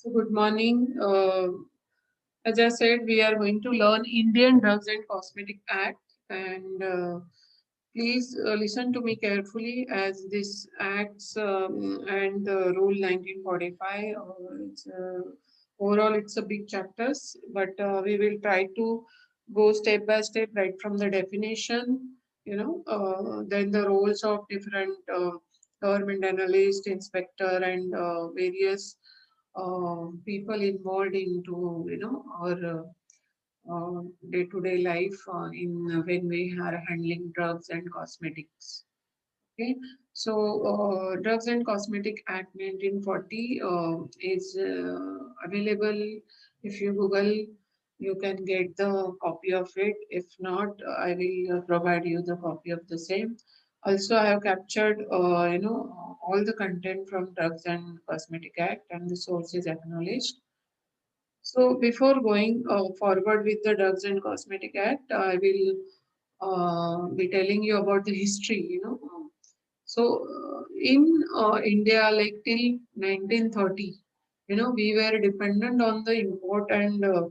So good morning. As I said, we are going to learn Indian Drugs and Cosmetic Act, and please listen to me carefully as this acts and Rule 1945. Overall, it's a big chapters, but we will try to go step by step right from the definition. Then the roles of different government analyst, inspector, and various people involved into our day-to-day life in when we are handling drugs and cosmetics. Okay, so Drugs and Cosmetic Act 1940 is available. If you Google, you can get the copy of it. If not, I will provide you the copy of the same. Also, I have captured, all the content from Drugs and Cosmetic Act, and the source is acknowledged. So before going forward with the Drugs and Cosmetic Act, I will be telling you about the history. So in India, like till 1930, we were dependent on the import and uh,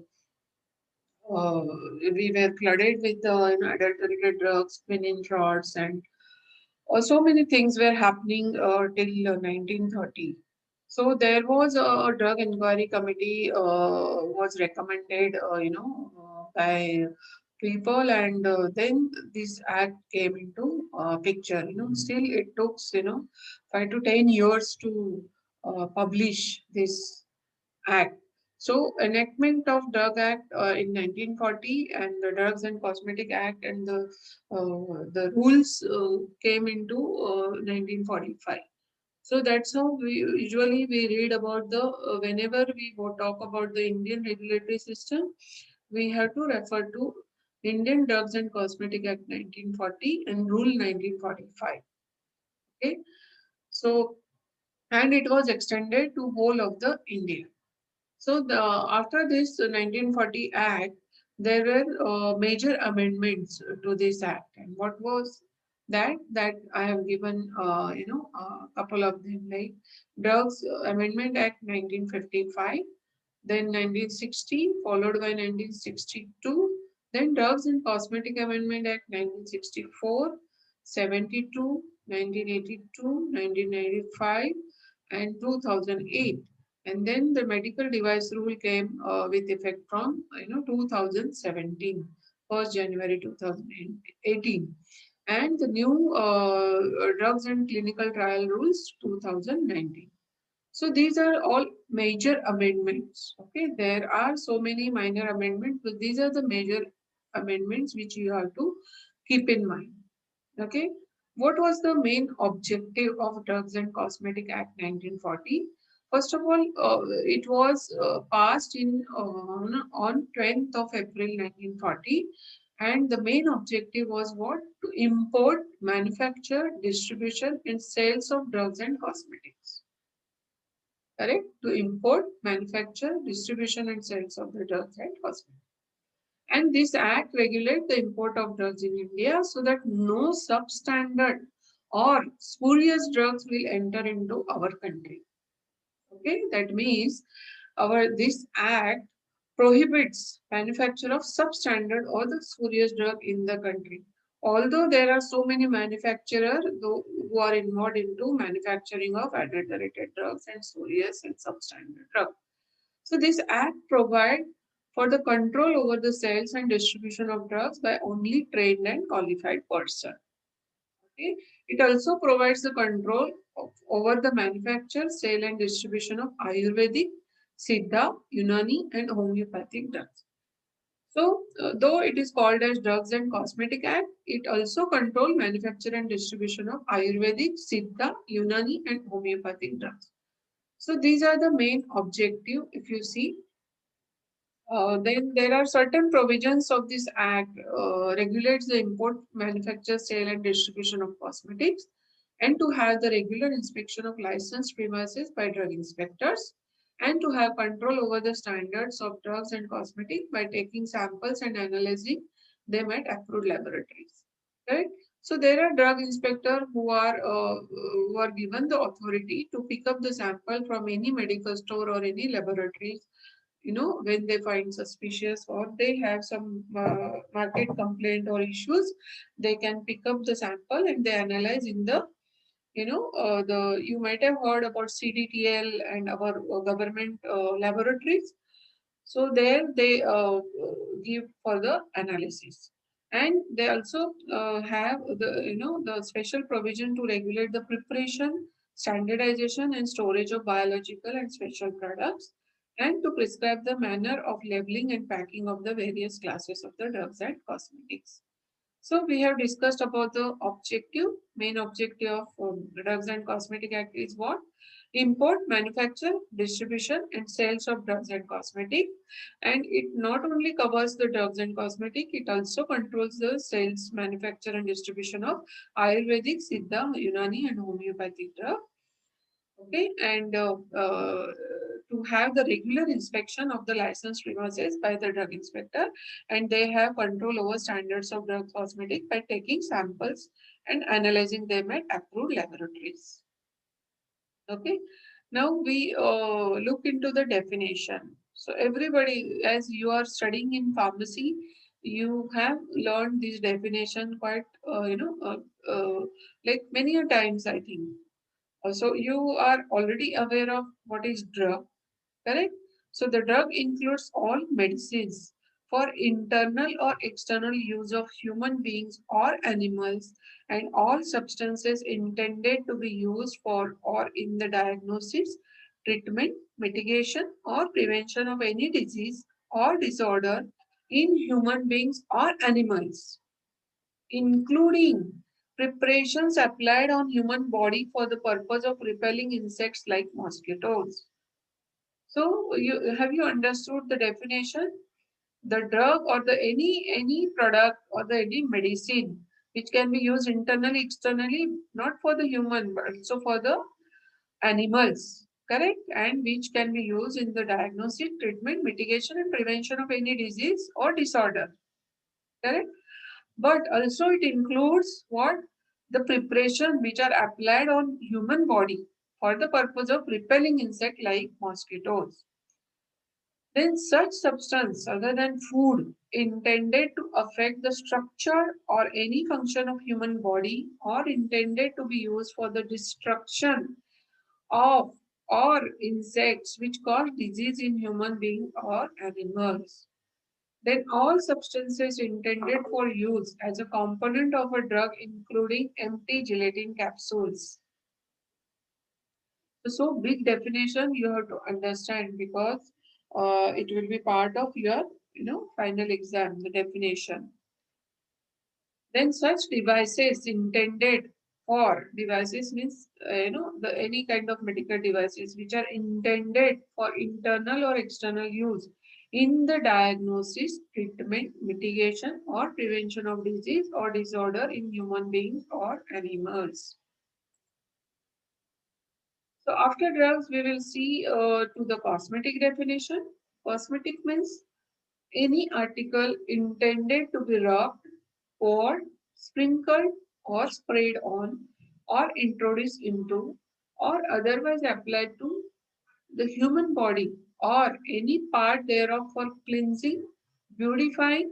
we were flooded with adulterated drugs, quinine shots, and so many things were happening till 1930. So there was a drug inquiry committee was recommended, by people, and then this act came into picture. Still it took 5 to 10 years to publish this act. So enactment of Drug Act in 1940 and the Drugs and Cosmetic Act and the rules came into 1945. So that's how we read about the whenever we talk about the Indian regulatory system, we have to refer to Indian Drugs and Cosmetic Act 1940 and Rule 1945. Okay, so and it was extended to whole of the India. So after this 1940 Act, there were major amendments to this Act. And what was that? That I have given, a couple of them, like Drugs Amendment Act 1955, then 1960, followed by 1962, then Drugs and Cosmetic Amendment Act 1964, 72, 1982, 1995, and 2008. And then the medical device rule came with effect from 2017, 1st January 2018, and the new drugs and clinical trial rules 2019. So these are all major amendments. Okay, there are so many minor amendments, but these are the major amendments which you have to keep in mind. Okay, what was the main objective of Drugs and Cosmetic Act 1940? First of all, it was passed on 20th of April 1940, and the main objective was what? To import, manufacture, distribution, and sales of drugs and cosmetics. Correct? To import, manufacture, distribution, and sales of the drugs and cosmetics. And this act regulates the import of drugs in India so that no substandard or spurious drugs will enter into our country. Okay, that means our this act prohibits manufacture of substandard or the spurious drug in the country. Although there are so many manufacturers who are involved into manufacturing of adulterated drugs and spurious and substandard drugs. So this act provides for the control over the sales and distribution of drugs by only trained and qualified person. Okay. It also provides the control over the manufacture, sale and distribution of Ayurvedic, Siddha, Unani and homeopathic drugs. So, though it is called as Drugs and Cosmetic Act, it also controls manufacture and distribution of Ayurvedic, Siddha, Unani and homeopathic drugs. So, these are the main objective if you see. Then there are certain provisions of this act regulates the import, manufacture, sale, and distribution of cosmetics, and to have the regular inspection of licensed premises by drug inspectors, and to have control over the standards of drugs and cosmetics by taking samples and analyzing them at approved laboratories. Right? So there are drug inspectors who are given the authority to pick up the sample from any medical store or any laboratories. You know, when they find suspicious or they have some market complaint or issues, they can pick up the sample and they analyze in the, the you might have heard about CDTL and our government laboratories. So there they give for the analysis, and they also have the, the special provision to regulate the preparation, standardization, and storage of biological and special products, and to prescribe the manner of labeling and packing of the various classes of the drugs and cosmetics. So we have discussed about the objective. Main objective of Drugs and Cosmetic Act is what? Import, manufacture, distribution, and sales of drugs and cosmetic. And it not only covers the drugs and cosmetic, it also controls the sales, manufacture, and distribution of Ayurvedic, Siddha, Unani, and homeopathic drugs. Okay, and to have the regular inspection of the licensed premises by the drug inspector, and they have control over standards of drug cosmetic by taking samples and analyzing them at approved laboratories. Okay, now we look into the definition. So everybody, as you are studying in pharmacy, you have learned this definition quite, like many a times, I think. So you are already aware of what is drug, correct? So the drug includes all medicines for internal or external use of human beings or animals, and all substances intended to be used for or in the diagnosis, treatment, mitigation, or prevention of any disease or disorder in human beings or animals, including preparations applied on human body for the purpose of repelling insects like mosquitoes. So you understood the definition? The drug or the any product or the any medicine which can be used internally, externally, not for the human but also for the animals, correct? And which can be used in the diagnosis, treatment, mitigation, and prevention of any disease or disorder, correct? But also it includes what? The preparation which are applied on human body for the purpose of repelling insect like mosquitoes. Then such substance other than food intended to affect the structure or any function of human body or intended to be used for the destruction of or insects which cause disease in human beings or animals. Then all substances intended for use as a component of a drug, including empty gelatin capsules. So big definition you have to understand because it will be part of your final exam, the definition. Then such devices intended for devices means the any kind of medical devices which are intended for internal or external use in the diagnosis, treatment, mitigation, or prevention of disease or disorder in human beings or animals. So after drugs, we will see to the cosmetic definition. Cosmetic means any article intended to be rubbed, poured, sprinkled, or sprayed on, or introduced into, or otherwise applied to the human body or any part thereof for cleansing, beautifying,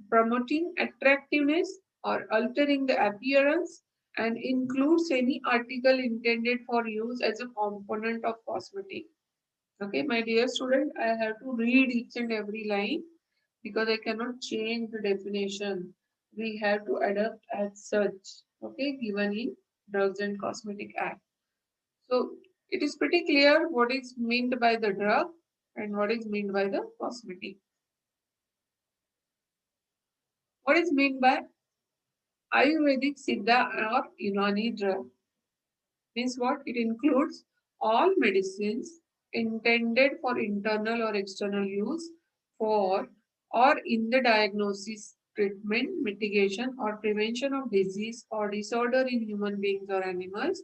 promoting attractiveness, or altering the appearance, and includes any article intended for use as a component of cosmetic. Okay, my dear student, I have to read each and every line because I cannot change the definition. We have to adapt as such, okay, given in Drugs and Cosmetic Act. So it is pretty clear what is meant by the drug and what is meant by the cosmetic. What is meant by Ayurvedic Siddha or Unani drug? Means what? It includes all medicines intended for internal or external use for or in the diagnosis, treatment, mitigation, or prevention of disease or disorder in human beings or animals,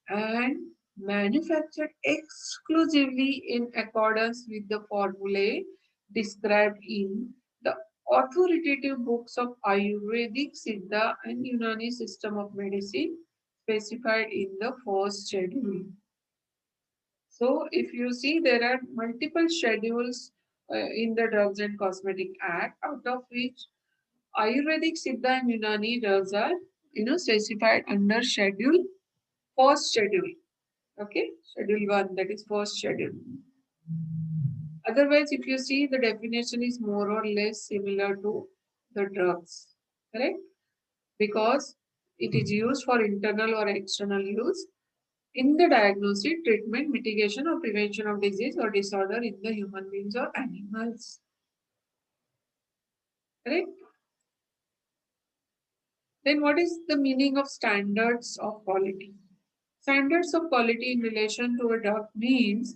and manufactured exclusively in accordance with the formulae described in the authoritative books of Ayurvedic, Siddha, and Unani system of medicine specified in the first schedule. So, if you see, there are multiple schedules in the Drugs and Cosmetic Act, out of which Ayurvedic, Siddha, and Unani drugs are, specified under first schedule. Okay, schedule one, that is first schedule. Otherwise, if you see, the definition is more or less similar to the drugs, correct? Because it is used for internal or external use in the diagnosis, treatment, mitigation, or prevention of disease or disorder in the human beings or animals. Correct? Then, what is the meaning of standards of quality? Standards of quality in relation to a drug means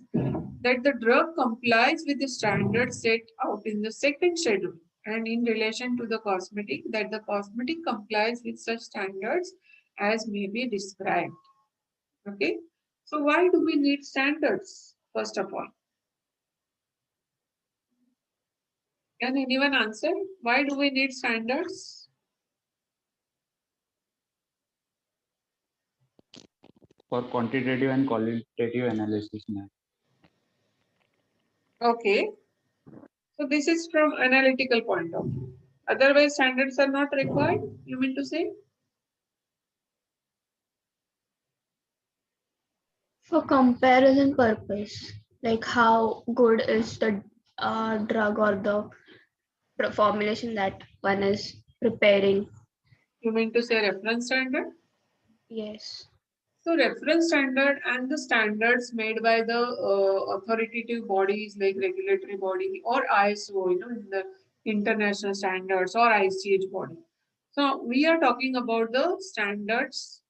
that the drug complies with the standards set out in the second schedule, and in relation to the cosmetic, that the cosmetic complies with such standards as may be described. Okay, so why do we need standards? First of all, can anyone answer? Why do we need standards? For quantitative and qualitative analysis, ma'am. Okay, so this is from analytical point of view. Otherwise, standards are not required, you mean to say? For comparison purpose, like how good is the drug or the formulation that one is preparing. You mean to say reference standard? Yes. So reference standard and the standards made by the authoritative bodies like regulatory body or ISO, in the international standards or ICH body. So we are talking about the standards.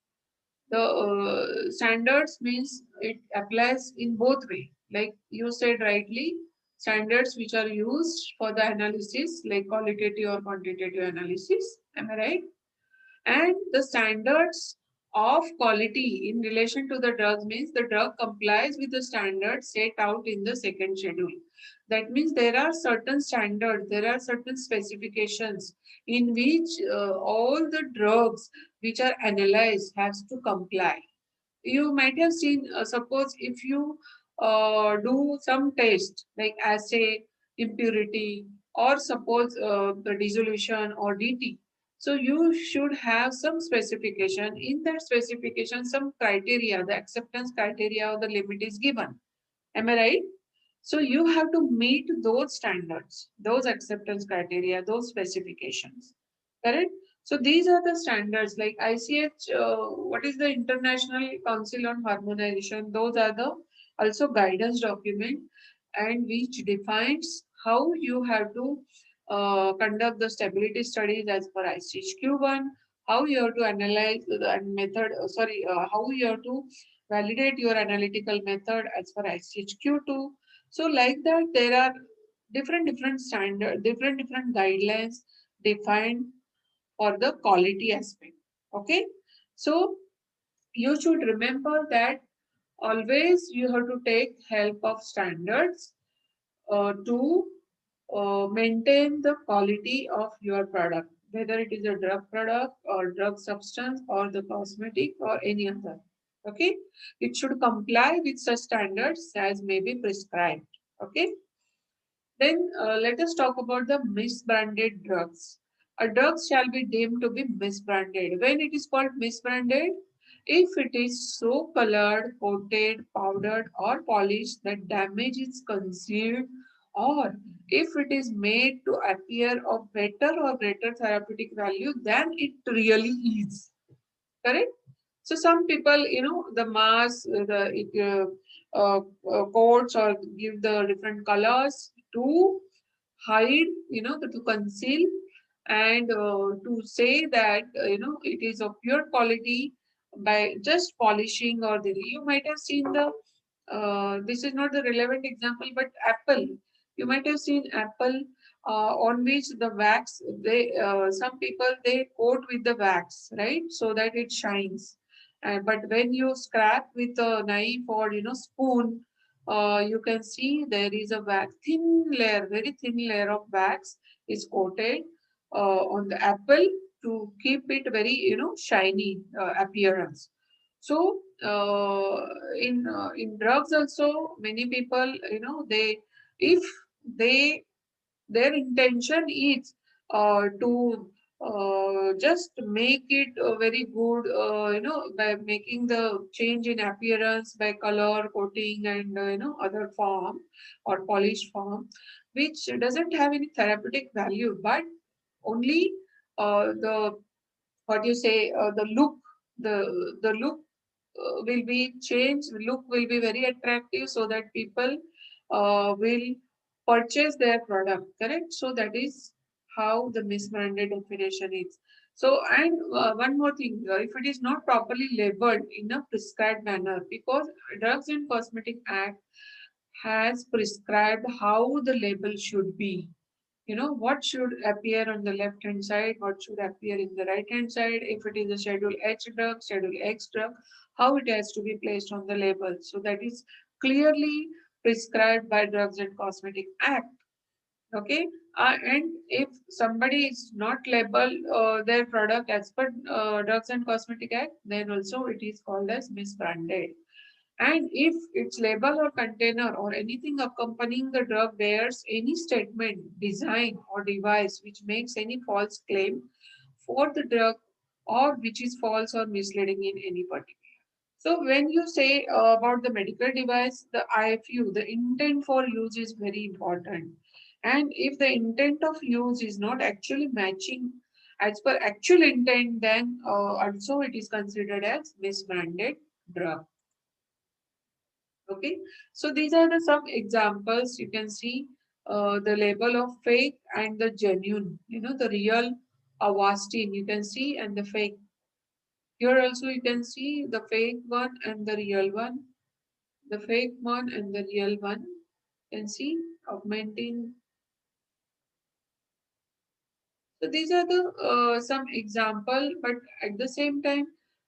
The standards means it applies in both way. Like you said rightly, standards which are used for the analysis like qualitative or quantitative analysis. Am I right? And the standards of quality in relation to the drugs means the drug complies with the standards set out in the second schedule. That means there are certain standards, there are certain specifications in which all the drugs which are analyzed has to comply. You might have seen, suppose if you do some test like assay, impurity, or suppose the dissolution or DT. So you should have some specification. In that specification, some criteria, the acceptance criteria or the limit is given. Am I right? So you have to meet those standards, those acceptance criteria, those specifications. Correct? So these are the standards like ICH, what is the International Council on Harmonization? Those are the also guidance document and which defines how you have to conduct the stability studies as per ICH-Q1, how you have to analyze the method, how you have to validate your analytical method as per ICH-Q2. So like that, there are different standard, different guidelines defined for the quality aspect. Okay, so you should remember that always you have to take help of standards to maintain the quality of your product, whether it is a drug product or drug substance or the cosmetic or any other. Okay, it should comply with such standards as may be prescribed. Okay, then let us talk about the misbranded drugs. A drug shall be deemed to be misbranded. When it is called misbranded, if it is so colored, coated, powdered, or polished that damage is concealed, or if it is made to appear of better or greater therapeutic value than it really is. Correct? So some people, the mask, coats or give the different colors to hide, to conceal and to say that, it is of pure quality by just polishing or you might have seen this is not the relevant example, but Apple. You might have seen Apple on which the wax, some people they coat with the wax, right? So that it shines. But when you scrap with a knife or, spoon, you can see there is a wax, thin layer, very thin layer of wax is coated on the apple to keep it very, shiny appearance. So in drugs also, many people, they, if they, their intention is to just make it very good, by making the change in appearance by color coating and other form or polished form, which doesn't have any therapeutic value, but only the, what you say, the look, the look will be changed, look will be very attractive, so that people will purchase their product, correct? So that is how the misbranded definition is. So, and one more thing, if it is not properly labeled in a prescribed manner, because Drugs and Cosmetic Act has prescribed how the label should be, what should appear on the left hand side, what should appear in the right hand side, if it is a schedule H drug, schedule X drug, how it has to be placed on the label. So that is clearly prescribed by Drugs and Cosmetic Act. Okay. And if somebody is not label their product as per Drugs and Cosmetic Act, then also it is called as misbranded. And if its label or container or anything accompanying the drug bears any statement, design, or device which makes any false claim for the drug, or which is false or misleading in any particular. So when you say about the medical device, the IFU, the intent for use is very important. And if the intent of use is not actually matching as per actual intent, then also it is considered as misbranded drug. Okay, so these are the some examples. You can see the label of fake and the genuine, the real Avastin you can see, and the fake. Here also you can see the fake one and the real one, the fake one and the real one. You can see augmenting. So these are the some example, but at the same time,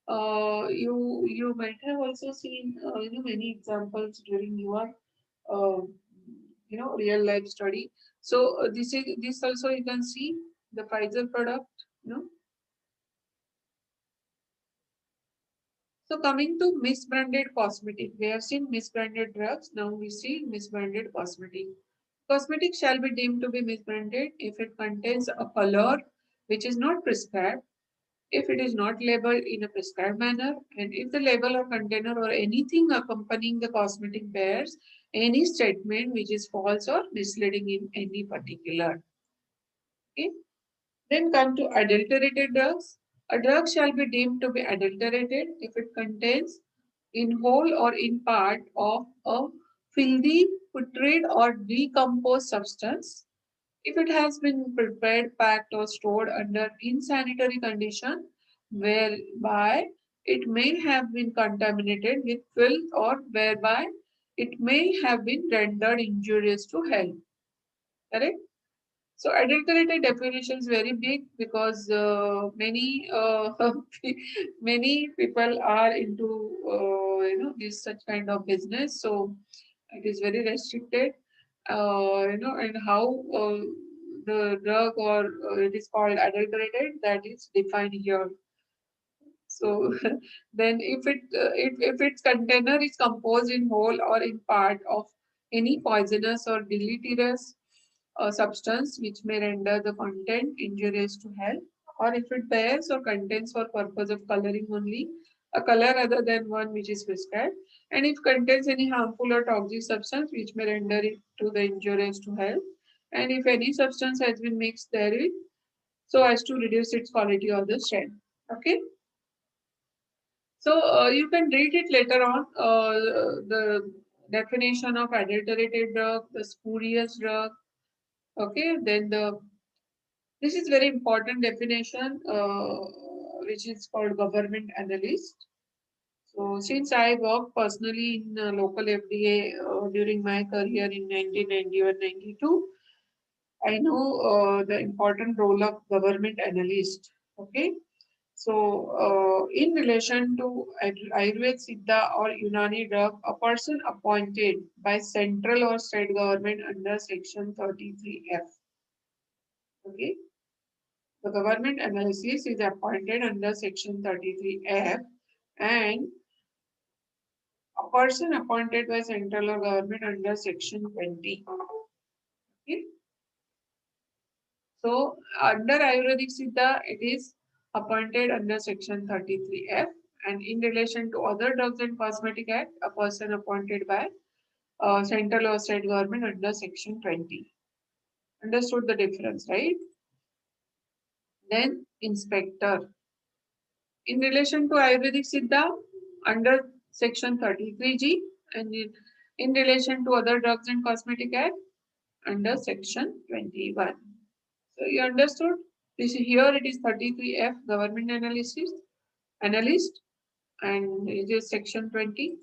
you might have also seen many examples during your uh, real life study. So this also you can see the Pfizer product. So coming to misbranded cosmetic, we have seen misbranded drugs. Now we see misbranded cosmetic. Cosmetic shall be deemed to be misbranded if it contains a color which is not prescribed, if it is not labeled in a prescribed manner, and if the label or container or anything accompanying the cosmetic bears any statement which is false or misleading in any particular. Okay. Then come to adulterated drugs. A drug shall be deemed to be adulterated if it contains in whole or in part of a filthy, putrid or decomposed substance, if it has been prepared, packed or stored under insanitary condition, whereby it may have been contaminated with filth or whereby it may have been rendered injurious to health. Correct? So adulterated definition is very big because many many people are into this such kind of business. So it is very restricted. And how the drug or it is called adulterated, that is defined here. So then if its container is composed in whole or in part of any poisonous or deleterious substance which may render the content injurious to health, or if it bears or contains for purpose of coloring only a color other than one which is prescribed, and if contains any harmful or toxic substance which may render it to the injurious to health, and if any substance has been mixed therein so as to reduce its quality or the strength. Okay. So you can read it later on, the definition of adulterated drug, the spurious drug. Okay, then this is very important definition, which is called government analyst. So since I worked personally in local FDA during my career in 1991-92, I know the important role of government analyst. Okay, so, in relation to Ayurved, Siddha, or Unani drug, a person appointed by central or state government under Section 33F. Okay. The government analysis is appointed under section 33F, and a person appointed by central or government under section 20. Okay. So under Ayurvedic Siddha, it is appointed under section 33F, and in relation to other drugs and cosmetic act, a person appointed by central or state government under section 20. Understood the difference, right? Then inspector. In relation to Ayurvedic Siddha, under section 33G, and in relation to other drugs and cosmetic act, under section 21. So you understood? This here it is 33F government analyst, and it is section 20,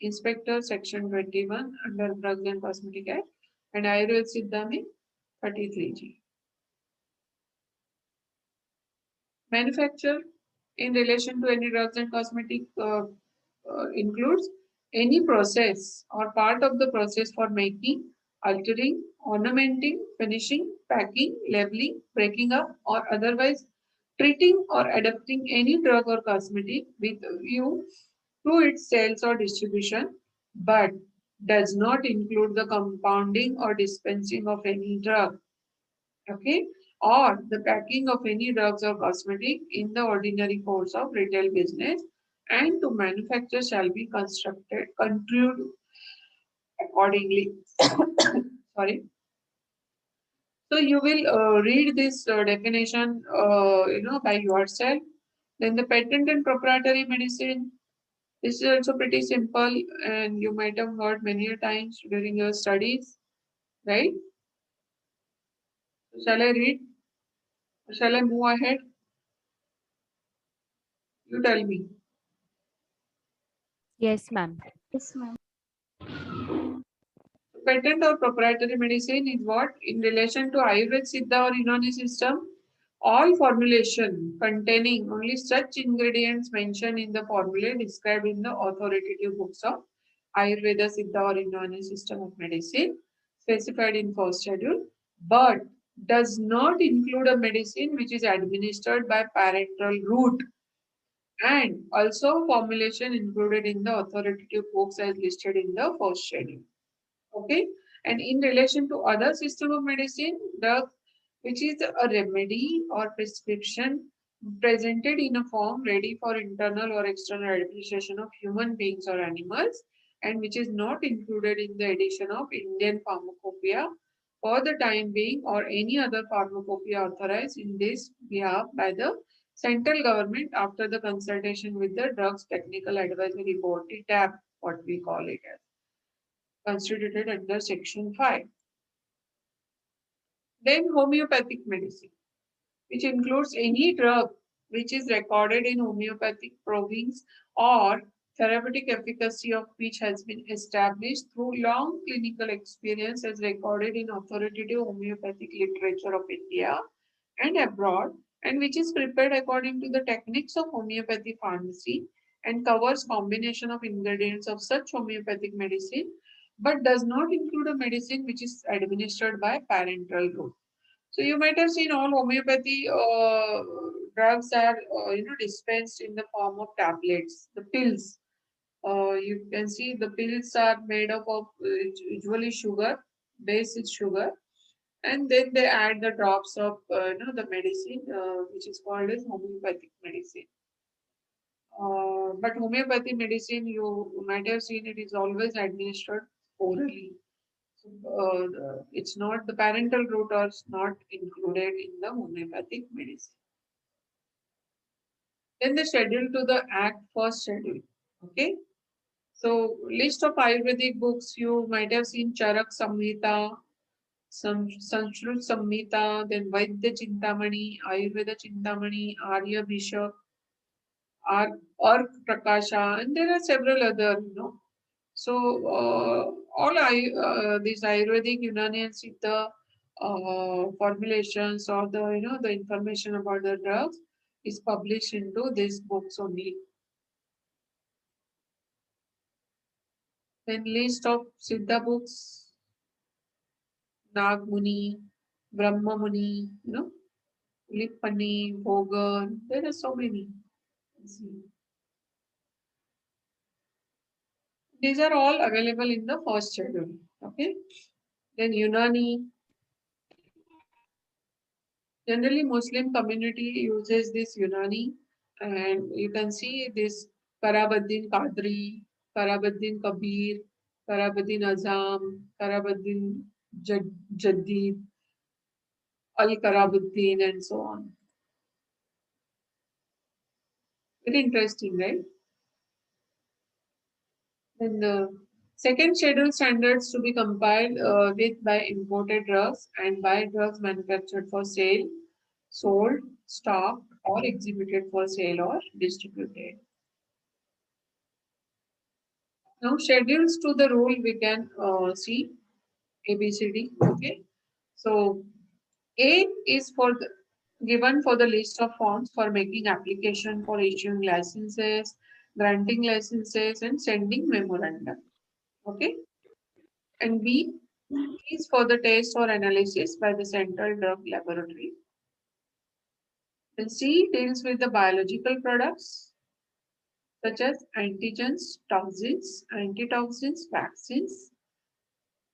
inspector section 21 under drugs and cosmetic act, and Ayurveda Siddha mein 33G. Manufacture in relation to any drugs and cosmetic includes any process or part of the process for making, altering, ornamenting, finishing, packing, labeling, breaking up, or otherwise treating or adapting any drug or cosmetic with view to its sales or distribution, but does not include the compounding or dispensing of any drug. Okay, or the packing of any drugs or cosmetic in the ordinary course of retail business, and to manufacture shall be controlled accordingly. Sorry. So you will read this definition, by yourself. Then the patent and proprietary medicine. This is also pretty simple, and you might have heard many a times during your studies, right? Shall I read? Shall I move ahead? You tell me. Yes, ma'am. Yes, ma'am. Patent or proprietary medicine is what? In relation to Ayurveda Siddha or Unani system, all formulation containing only such ingredients mentioned in the formula described in the authoritative books of Ayurveda Siddha or Unani system of medicine specified in first schedule, but does not include a medicine which is administered by parenteral route, and also formulation included in the authoritative books as listed in the first schedule. Okay, and in relation to other system of medicine, the which is a remedy or prescription presented in a form ready for internal or external administration of human beings or animals, and which is not included in the edition of Indian Pharmacopoeia for the time being, or any other pharmacopoeia authorized in this behalf by the central government after the consultation with the Drugs Technical Advisory Board, TAP, what we call it as, constituted under section 5. Then homeopathic medicine, which includes any drug which is recorded in homeopathic province or therapeutic efficacy of which has been established through long clinical experience as recorded in authoritative homeopathic literature of India and abroad, and which is prepared according to the techniques of homeopathy pharmacy and covers combination of ingredients of such homeopathic medicine, but does not include a medicine which is administered by parenteral route. So you might have seen all homeopathy drugs are dispensed in the form of tablets, the pills. You can see the pills are made up of usually sugar, base is sugar, and then they add the drops of the medicine which is called as homeopathic medicine. But homeopathy medicine, you might have seen, it is always administered orally. So, it's not the parental route or not included in the homeopathic medicine. Then the schedule to the Act first schedule. Okay. So list of Ayurvedic books you might have seen: Charak Samhita, Sanskrit Samhita, then Vaidya Chintamani, Ayurveda Chintamani, Arya Bishop, Ark Prakasha, and there are several other, So all these Ayurvedic, Unani, and Siddha formulations, or the information about the drugs is published into these books only. Then list of Siddha books: Nagmuni, Brahma Muni, Lipani, Bhogan. There are so many. See. These are all available in the first schedule. Okay. Then Unani. Generally, Muslim community uses this Unani, and you can see this Karabuddin Qadri, Karabuddin Kabir, Karabuddin Azam, Karabuddin Jaddid, Al Karabuddin, and so on. Very interesting, right? Then the second schedule standards to be compiled with by imported drugs and by drugs manufactured for sale, sold, stocked, or exhibited for sale or distributed. Now, schedules to the rule we can see ABCD. Okay, so A is for the given for the list of forms for making application for issuing licenses, granting licenses, and sending memorandum. Okay, and B is for the test or analysis by the Central Drug Laboratory. And C deals with the biological products such as antigens, toxins, antitoxins, vaccines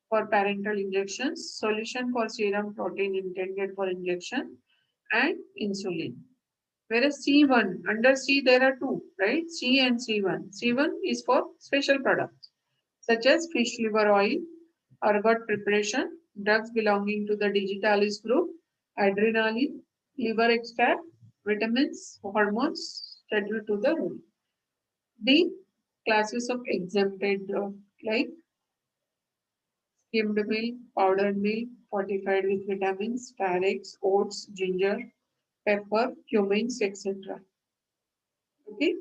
for parental injections, solution for serum protein intended for injection, and insulin. Whereas C1, under C there are two, right? C and C1. C1 is for special products such as fish liver oil, ergot preparation, drugs belonging to the digitalis group, adrenaline, liver extract, vitamins, hormones, scheduled to the rule. D. Classes of exempted drug like skimmed milk, powdered milk, fortified with vitamins, starch, oats, ginger, pepper, cumins, etc. Okay,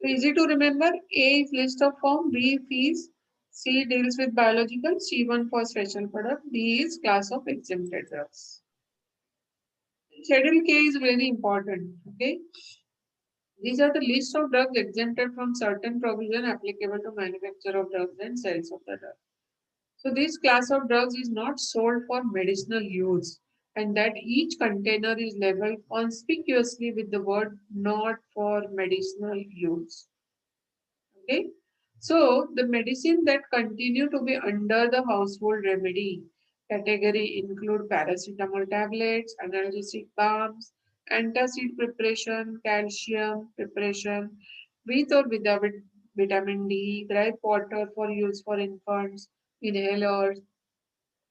so easy to remember. A is list of form, B fees, C deals with biological, C1 for special product, D is class of exempted drugs. Schedule K is very important. Okay, these are the list of drugs exempted from certain provision applicable to manufacture of drugs and sales of the drug. So this class of drugs is not sold for medicinal use, and that each container is labeled conspicuously with the word not for medicinal use. Okay. So the medicine that continue to be under the household remedy category include paracetamol tablets, analgesic balms, antacid preparation, calcium preparation, with or without vitamin D, gripe water for use for infants, inhalers,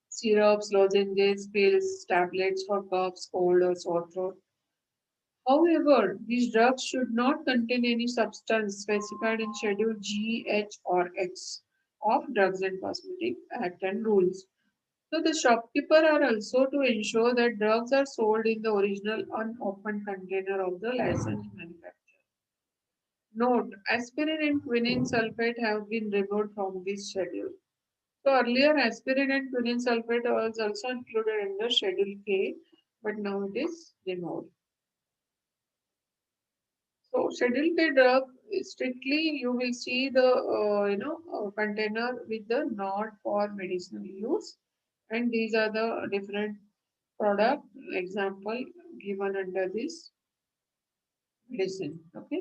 syrups, lozenges, pills, tablets for coughs, cold or sore throat. However, these drugs should not contain any substance specified in Schedule G, H, or X of Drugs and Cosmetic Act and rules. So the shopkeeper are also to ensure that drugs are sold in the original unopened container of the licensed manufacturer. Note, aspirin and quinine sulfate have been removed from this schedule. So earlier aspirin and quinine sulfate was also included in the Schedule K, but now it is removed. So schedule K drug strictly you will see the container with the not for medicinal use, and these are the different product example given under this medicine. Okay.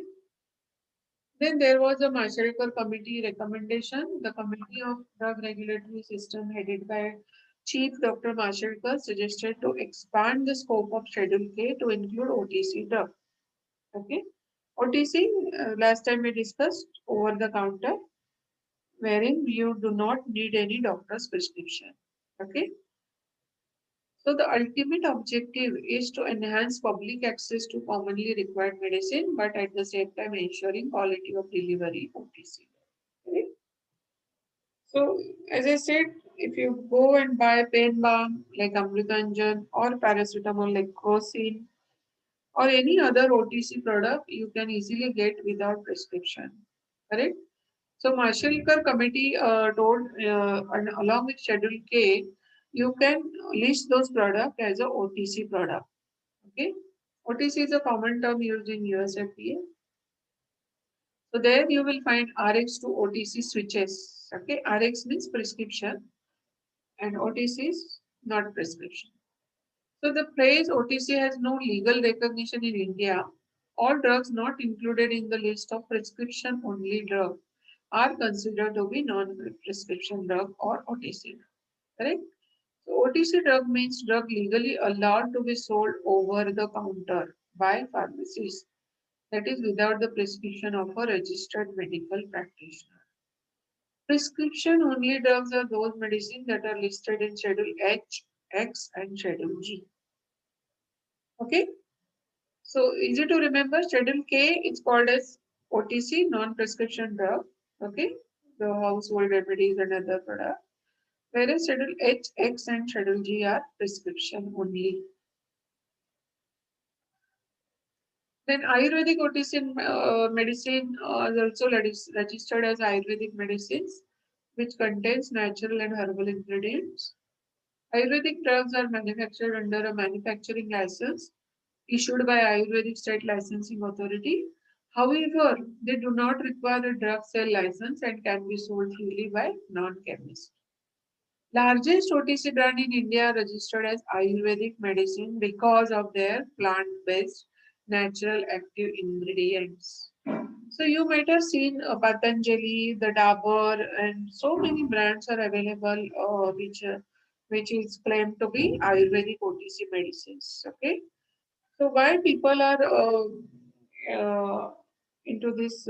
Then there was a Masharikar committee recommendation. The Committee of Drug Regulatory System headed by Chief Dr. Masharikar suggested to expand the scope of Schedule K to include OTC drug. Okay. OTC, last time we discussed over the counter, wherein you do not need any doctor's prescription. Okay. So the ultimate objective is to enhance public access to commonly required medicine, but at the same time ensuring quality of delivery OTC. Right? So as I said, if you go and buy pain balm like Amritanjan or paracetamol like Crocin or any other OTC product, you can easily get without prescription. Correct? So Mashalkar committee told, and along with Schedule K, you can list those products as a OTC product. Okay, OTC is a common term used in USFDA. So there you will find RX to OTC switches. Okay, RX means prescription, and OTC is not prescription. So the phrase OTC has no legal recognition in India. All drugs not included in the list of prescription only drug are considered to be non-prescription drug or OTC. Correct? So OTC drug means drug legally allowed to be sold over the counter by pharmacies. That is without the prescription of a registered medical practitioner. Prescription only drugs are those medicines that are listed in Schedule H, X, and Schedule G. Okay? So easy to remember. Schedule K is called as OTC, non-prescription drug. Okay? The household remedies and other products. Whereas Schedule H, X, and Schedule G are prescription only. Then Ayurvedic OTC medicine is also registered as Ayurvedic medicines, which contains natural and herbal ingredients. Ayurvedic drugs are manufactured under a manufacturing license issued by Ayurvedic State Licensing Authority. However, they do not require a drug sale license and can be sold freely by non-chemists. Largest OTC brand in India registered as Ayurvedic medicine because of their plant-based natural active ingredients. So you might have seen Patanjali, the Dabur, and so many brands are available, which is claimed to be Ayurvedic OTC medicines. Okay, so why people are into this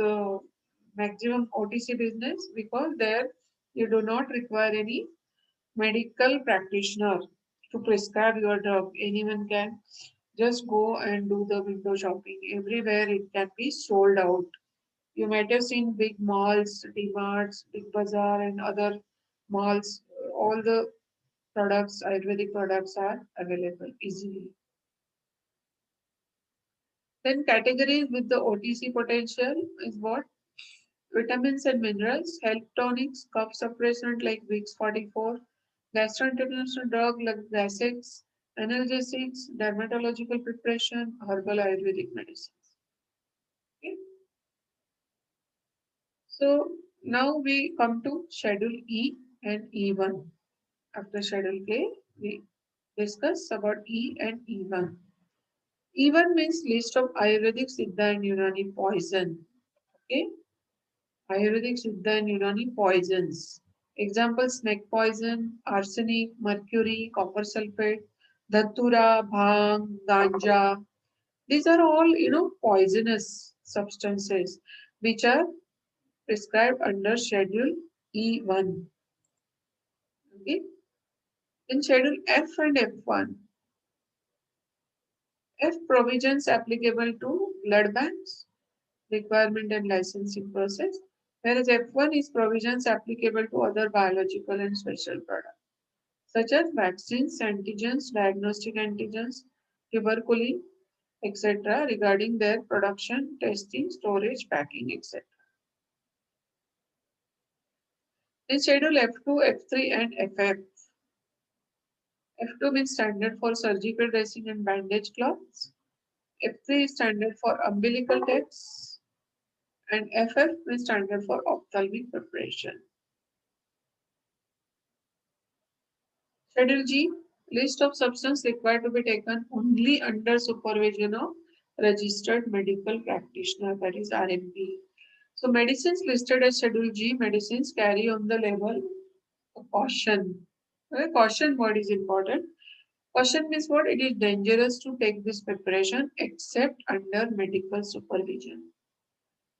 maximum OTC business? Because there you do not require any medical practitioner to prescribe your drug. Anyone can just go and do the window shopping. Everywhere it can be sold out. You might have seen big malls, D-Marts, Big Bazaar, and other malls. All the products, Ayurvedic products, are available easily. Then categories with the OTC potential is what? Vitamins and minerals, health tonics, cough suppressant like Vicks 44, gastrointestinal drug like Gasex, analgesics, dermatological preparation, herbal Ayurvedic medicines. Okay. So now we come to Schedule E and E1. After Schedule K, we discuss about E and E1. E1 means list of Ayurvedic, Siddha and Unani poison. Okay. Ayurvedic, Siddha and Unani poisons. Examples: snake poison, arsenic, mercury, copper sulfate, datura, bhang, ganja. These are all, poisonous substances which are prescribed under Schedule E1. Okay. In Schedule F and F1, F provisions applicable to blood banks, requirement and licensing process, whereas F1 is provisions applicable to other biological and special products, such as vaccines, antigens, diagnostic antigens, tuberculin, etc., regarding their production, testing, storage, packing, etc. In Schedule F2, F3, and FF, F2 means standard for surgical dressing and bandage cloths. F3 is standard for umbilical tapes, and FF is standard for ophthalmic preparation. Schedule G, list of substances required to be taken only under supervision of registered medical practitioner, that is RMP. So medicines listed as Schedule G medicines carry on the label a caution. Okay, caution word is important. Caution means what? It is dangerous to take this preparation except under medical supervision.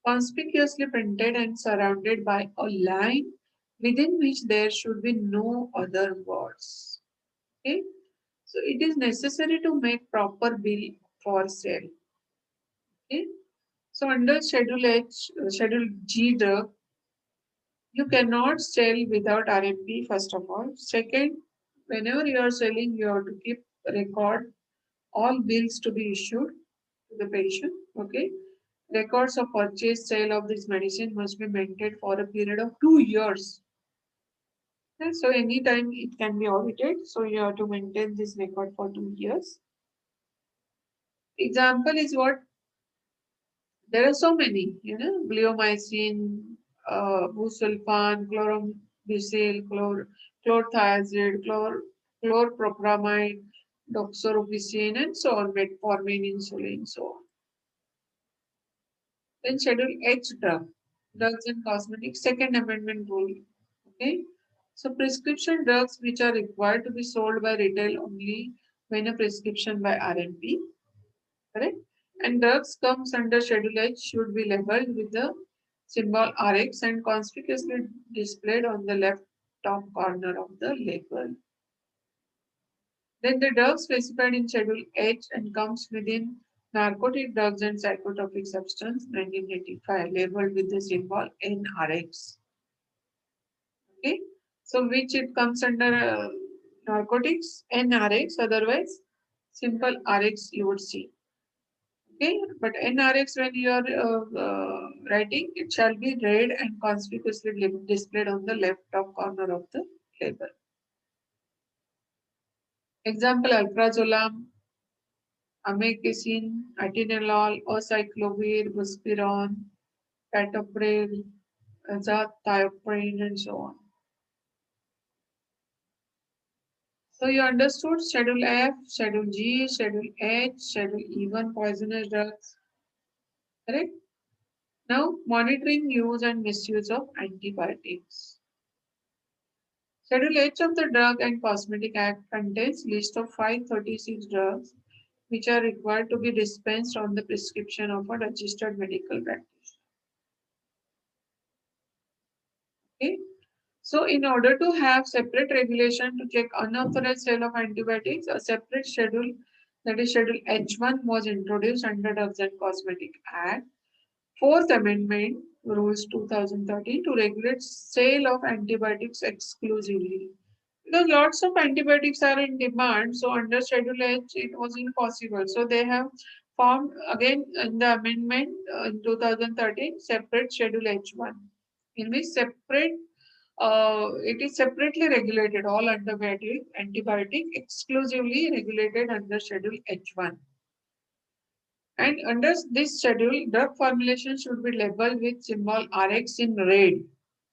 Conspicuously printed and surrounded by a line within which there should be no other words. Okay, so it is necessary to make proper bill for sale. Okay, so under Schedule H, Schedule G drug, you cannot sell without RMP first of all. Second, whenever you are selling, you have to keep record all bills to be issued to the patient. Okay, records of purchase, sale of this medicine must be maintained for a period of 2 years. Okay, so anytime it can be audited, so you have to maintain this record for 2 years. Example is what? There are so many, bleomycin, busulfan, chloromycin, chlorothiazide, chlorpropamide, doxorubicin, and so on, metformin, insulin, so on. Then Schedule H drug, drugs and cosmetics, Second Amendment rule. Okay. So prescription drugs which are required to be sold by retail only when a prescription by RMP, correct? And drugs comes under Schedule H should be labeled with the symbol RX and conspicuously displayed on the left top corner of the label. Then the drug specified in Schedule H and comes within Narcotic Drugs and Psychotropic Substance 1985 labeled with the symbol NRX. Okay, so which it comes under narcotics NRX, otherwise simple RX you would see. Okay, but NRX when you are writing, it shall be read and conspicuously displayed on the left top corner of the label. Example: alprazolam, amikacin, atenolol, acyclovir, buspirone, patopril, azathioprine, and so on. So you understood Schedule F, Schedule G, Schedule H, Schedule E1 poisonous drugs, correct? Now monitoring use and misuse of antibiotics. Schedule H of the Drug and Cosmetic Act contains list of 536 drugs which are required to be dispensed on the prescription of a registered medical practitioner. Okay. So in order to have separate regulation to check unauthorized sale of antibiotics, a separate schedule, that is Schedule H1, was introduced under Drugs and Cosmetic Act. Fourth Amendment Rules 2013 to regulate sale of antibiotics exclusively. Because lots of antibiotics are in demand, so under Schedule H it was impossible. So they have formed again in the amendment in 2013 separate Schedule H1, in which separate it is separately regulated. All antibiotic exclusively regulated under Schedule H1. And under this schedule, drug formulation should be labeled with symbol RX in red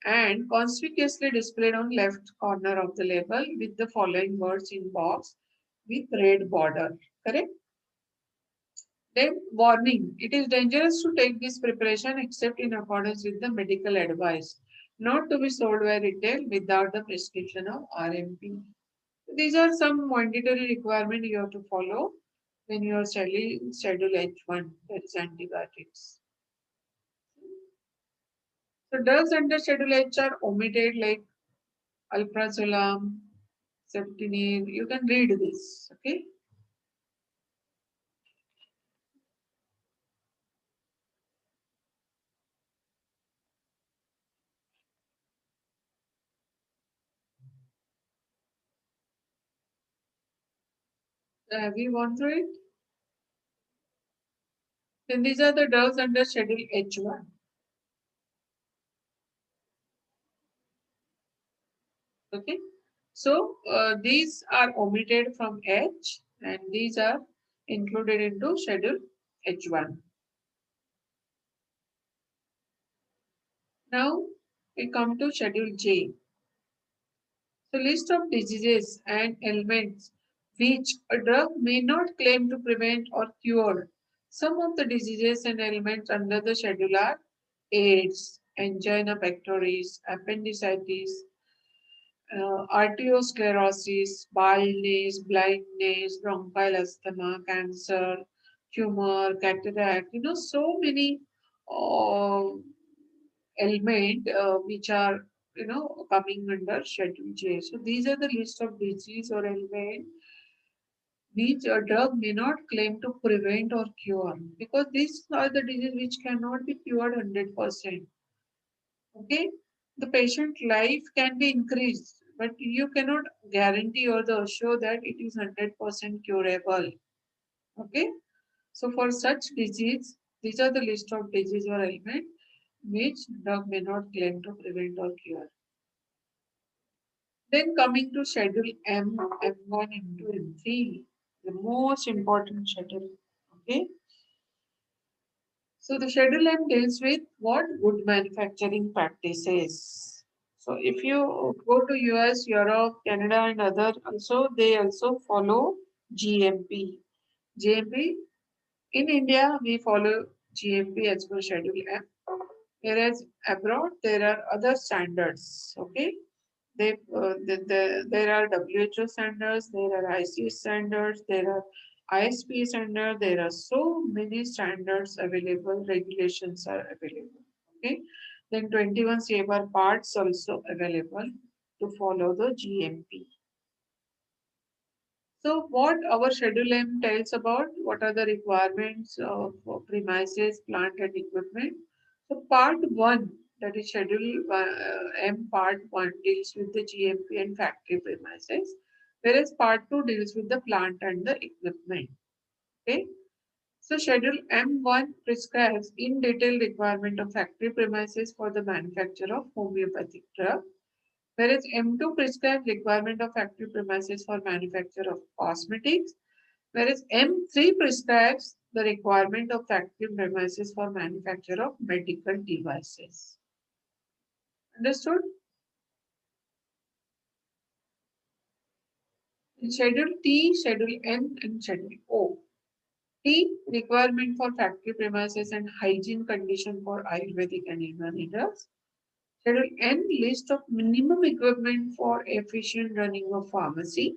and conspicuously displayed on left corner of the label with the following words in box with red border. Correct? Then warning, it is dangerous to take this preparation except in accordance with the medical advice, not to be sold by retail without the prescription of RMP. These are some mandatory requirements you have to follow when you are studying Schedule H1, that is antibiotics. So drugs under Schedule H are omitted like alprazolam, ceftinib. You can read this, okay? Have you gone through it? Then these are the drugs under Schedule H1. Okay, so these are omitted from H and these are included into Schedule H1. Now we come to Schedule J. The list of diseases and ailments which a drug may not claim to prevent or cure. Some of the diseases and ailments under the schedule are AIDS, angina pectoris, appendicitis, arteriosclerosis, baldness, blindness, bronchial asthma, cancer, tumor, cataract. So many uh, element which are coming under Schedule J. So these are the list of disease or ailment which a drug may not claim to prevent or cure, because these are the diseases which cannot be cured 100%. Okay, the patient life can be increased, but you cannot guarantee or the assure that it is 100% curable. Okay, so for such disease, these are the list of disease or ailment which drug may not claim to prevent or cure. Then coming to Schedule M, M1 into M3, the most important schedule. Okay. So the Schedule M deals with what? Good manufacturing practices. So if you go to US, Europe, Canada, and other also, they also follow GMP. GMP in India, we follow GMP as per Schedule M. Whereas abroad, there are other standards. Okay, there are WHO standards, there are ICS standards, there are ISP standards. There are so many standards available. Regulations are available. Okay, then 21 CFR parts also available to follow the GMP. So what our Schedule M tells about, what are the requirements of premises, plant and equipment. So part 1, that is Schedule M part 1, deals with the GMP and factory premises, whereas part 2 deals with the plant and the equipment. Okay. So Schedule M1 prescribes in detail requirement of factory premises for the manufacture of homeopathic drug, whereas M2 prescribes requirement of factory premises for manufacture of cosmetics, whereas M3 prescribes the requirement of factory premises for manufacture of medical devices. Understood? In Schedule T, Schedule N, and Schedule O. T, requirement for factory premises and hygiene condition for Ayurvedic and Unani drugs. Schedule N, list of minimum equipment for efficient running of pharmacy.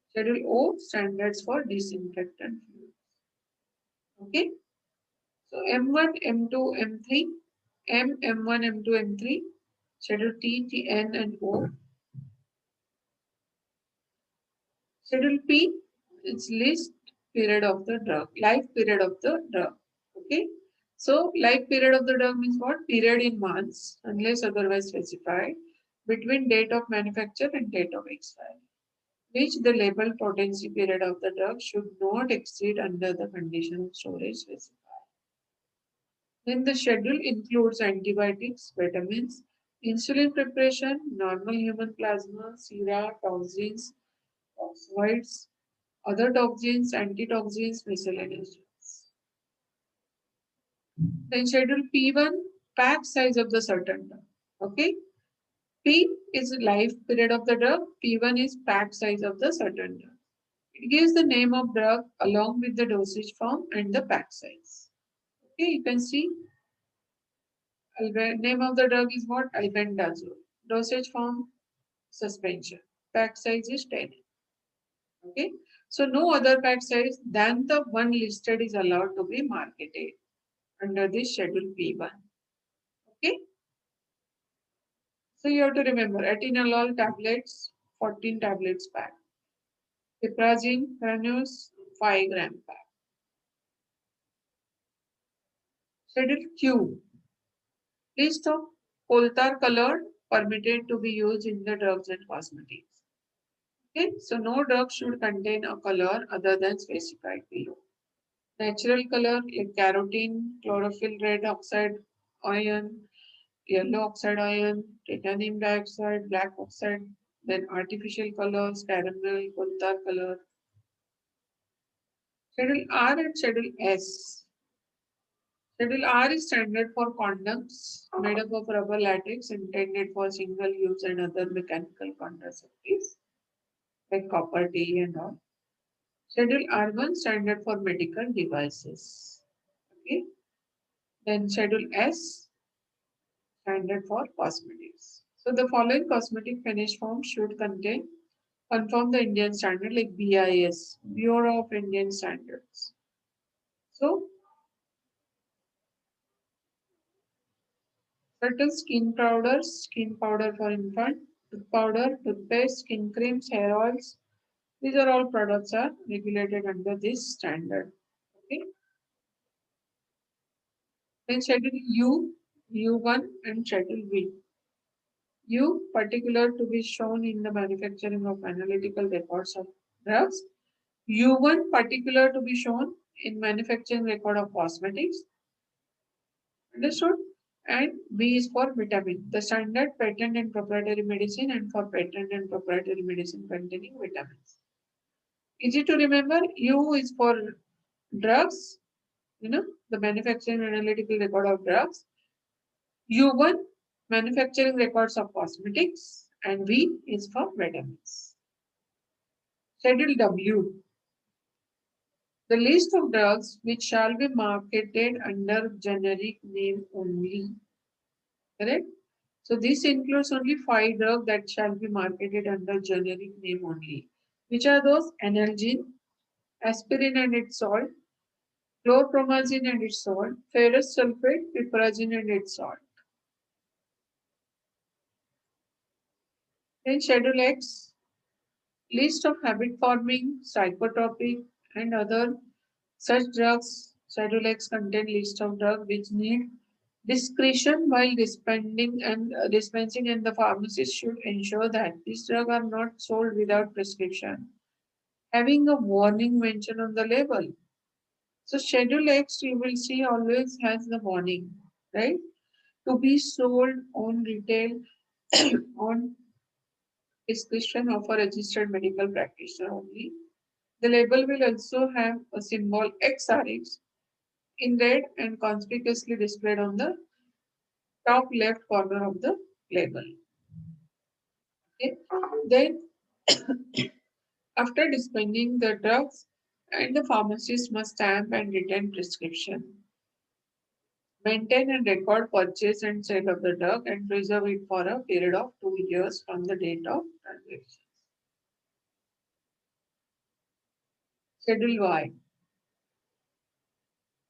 Schedule O, standards for disinfectant fluids. Okay. So M1, M2, M3, M1, M2, M3, Schedule T, N, and O. Schedule P is list period of the drug, life period of the drug. Okay. So life period of the drug means what? Period in months, unless otherwise specified, between date of manufacture and date of expiry, which the label potency period of the drug should not exceed under the condition of storage specified. Then the schedule includes antibiotics, vitamins, insulin preparation, normal human plasma, sera, toxins, oxides, other toxins, antitoxins, miscellaneous drugs. Then schedule P1, pack size of the certain drug. Okay. P is life period of the drug. P1 is pack size of the certain drug. It gives the name of drug along with the dosage form and the pack size. Okay, you can see name of the drug is what? Albendazole. Dosage form suspension. Pack size is 10. Okay. So no other pack size than the one listed is allowed to be marketed under this schedule P1. Okay. So you have to remember atenolol tablets, 14 tablets pack. Piperazine granules, 5 gram pack. Schedule Q. List of coal tar colored permitted to be used in the drugs and cosmetics. Okay, so no drug should contain a color other than specified below. Natural color like carotene, chlorophyll red oxide ion, yellow oxide ion, titanium dioxide, black oxide, then artificial colors, caramel, coal tar color. Schedule R and Schedule S. Schedule R is standard for condoms made up of rubber latex intended for single use and other mechanical contraceptives like copper T and all. Schedule R1 standard for medical devices. Okay. Then Schedule S standard for cosmetics. So the following cosmetic finish form should conform the Indian standard like BIS, Bureau of Indian Standards. So certain skin powder for infant, tooth powder, toothpaste, skin creams, hair oils. These are all products are regulated under this standard. Okay. Then schedule U, U1 and schedule V. U particular to be shown in the manufacturing of analytical records of drugs. U1 particular to be shown in manufacturing record of cosmetics. Understood? And B is for vitamin, the standard patent and proprietary medicine, and for patent and proprietary medicine containing vitamins. Easy to remember. U is for drugs, the manufacturing and analytical record of drugs. U1, manufacturing records of cosmetics, and V is for vitamins. Schedule W, the list of drugs which shall be marketed under generic name only. Correct? So this includes only 5 drugs that shall be marketed under generic name only. Which are those? Analgin, aspirin and its salt, chlorpromazine and its salt, ferrous sulfate, piperazine and its salt. Then Schedule X, list of habit-forming, psychotropic, and other such drugs. Schedule X contain list of drugs which need discretion while dispensing, and the pharmacist should ensure that these drugs are not sold without prescription, having a warning mentioned on the label. So Schedule X you will see always has the warning, right? To be sold on retail on discretion of a registered medical practitioner only. The label will also have a symbol XRX in red and conspicuously displayed on the top left corner of the label. Okay. Then, after dispensing the drugs, and the pharmacist must stamp and return prescription, maintain and record purchase and sale of the drug, and preserve it for a period of 2 years from the date of transaction. Schedule Y.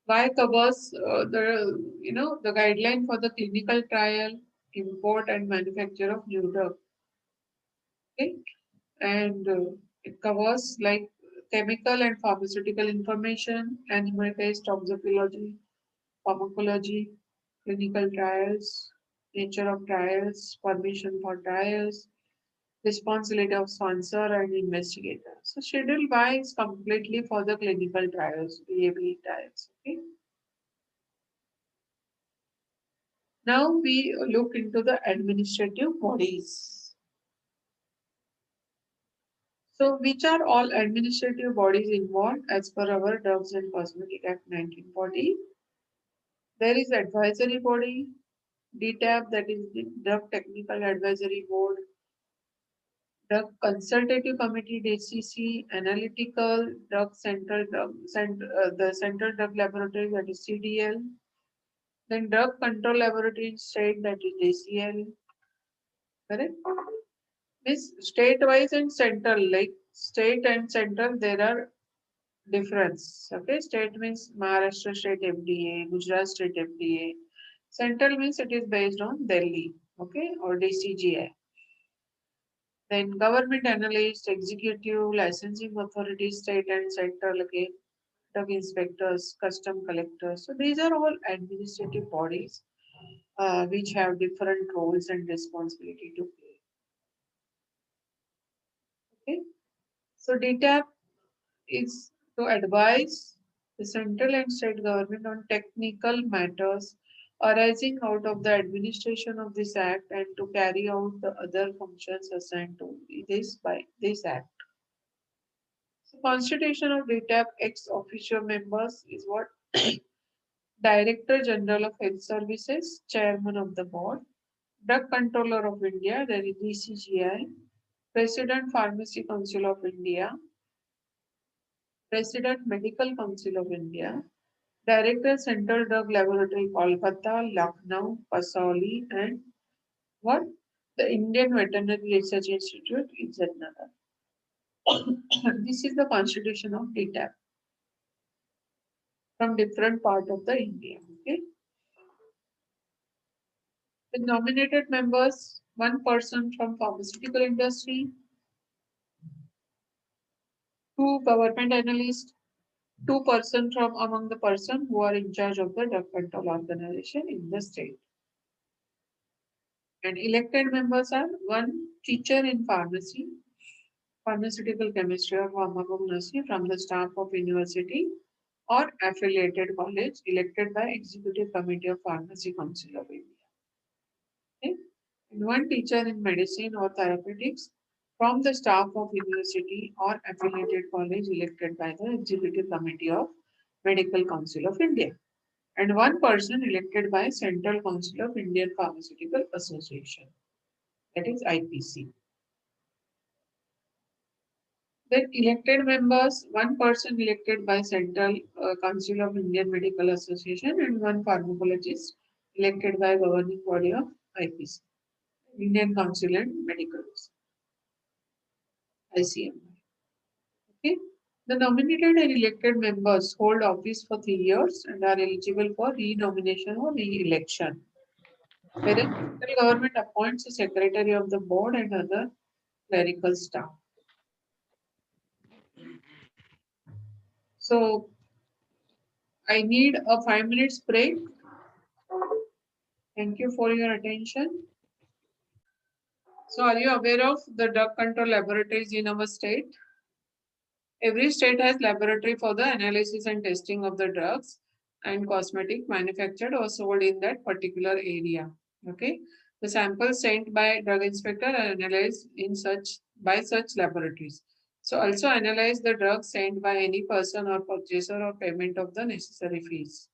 Y covers the guideline for the clinical trial, import and manufacture of new drug. Okay, and it covers like chemical and pharmaceutical information, animal test, toxicology, pharmacology, clinical trials, nature of trials, permission for trials, responsibility of sponsor and investigator. So Schedule Y is completely for the clinical trials, BAB trials. Okay. Now we look into the administrative bodies. So which are all administrative bodies involved as per our Drugs and Cosmetic Act 1940? There is advisory body, DTAB, that is the Drug Technical Advisory Board, Drug Consultative Committee, DCC, Analytical Drug Central the Central Drug Laboratory, that is CDL, then Drug Control Laboratory in state, that is DCL. Correct? This state-wise and central, like state and central, there are difference. Okay, state means Maharashtra State FDA, Gujarat State FDA. Central means it is based on Delhi, okay, or DCGI. Then government analysts, executive, licensing authorities, state and central, okay, drug inspectors, custom collectors. So these are all administrative bodies which have different roles and responsibility to play. Okay, so DTAP is to advise the central and state government on technical matters arising out of the administration of this act and to carry out the other functions assigned to this by this act. So constitution of DTAP ex officio members is what? Director General of Health Services, Chairman of the Board, Drug Controller of India, that is DCGI, President Pharmacy Council of India, President Medical Council of India, Director Central Drug Laboratory Kolkata, Lucknow, Kasauli, and what? The Indian Veterinary Research Institute is another. This is the constitution of DTAP from different part of the India. Okay. The nominated members, one person from pharmaceutical industry, two government analysts, two person from among the person who are in charge of the drug control organization in the state. And elected members are one teacher in pharmacy, pharmaceutical chemistry or pharmacognosy from the staff of university or affiliated college elected by Executive Committee of Pharmacy Council of India. Okay? And one teacher in medicine or therapeutics from the staff of university or affiliated college elected by the Executive Committee of Medical Council of India. and one person elected by Central Council of Indian Pharmaceutical Association, that is IPC. Then elected members, one person elected by Central Council of Indian Medical Association and one pharmacologist elected by governing body of IPC, Indian Council and Medical ICM. Okay. The nominated and elected members hold office for 3 years and are eligible for re-nomination or re-election. Whereas central government appoints a secretary of the board and other clerical staff. So I need a 5 minutes break. Thank you for your attention. So are you aware of the drug control laboratories in our state? Every state has laboratory for the analysis and testing of the drugs and cosmetic manufactured or sold in that particular area. Okay. The samples sent by drug inspector are analyzed in by such laboratories. So also analyze the drugs sent by any person or purchaser or payment of the necessary fees.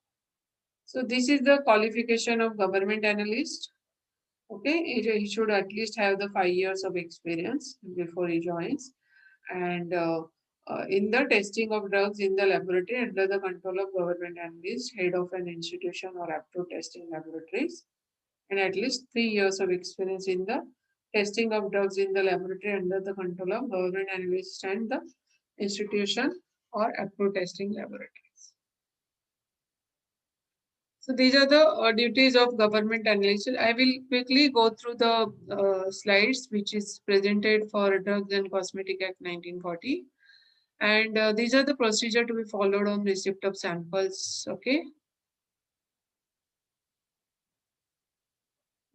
So this is the qualification of government analyst. Okay, he should at least have the 5 years of experience before he joins. And in the testing of drugs in the laboratory under the control of government analyst, head of an institution or approved testing laboratories, and at least 3 years of experience in the testing of drugs in the laboratory under the control of government analyst and the institution or approved testing laboratories. So these are the duties of government analyst. I will quickly go through the slides which is presented for Drugs and Cosmetic Act 1940. And these are the procedure to be followed on receipt of samples. Okay.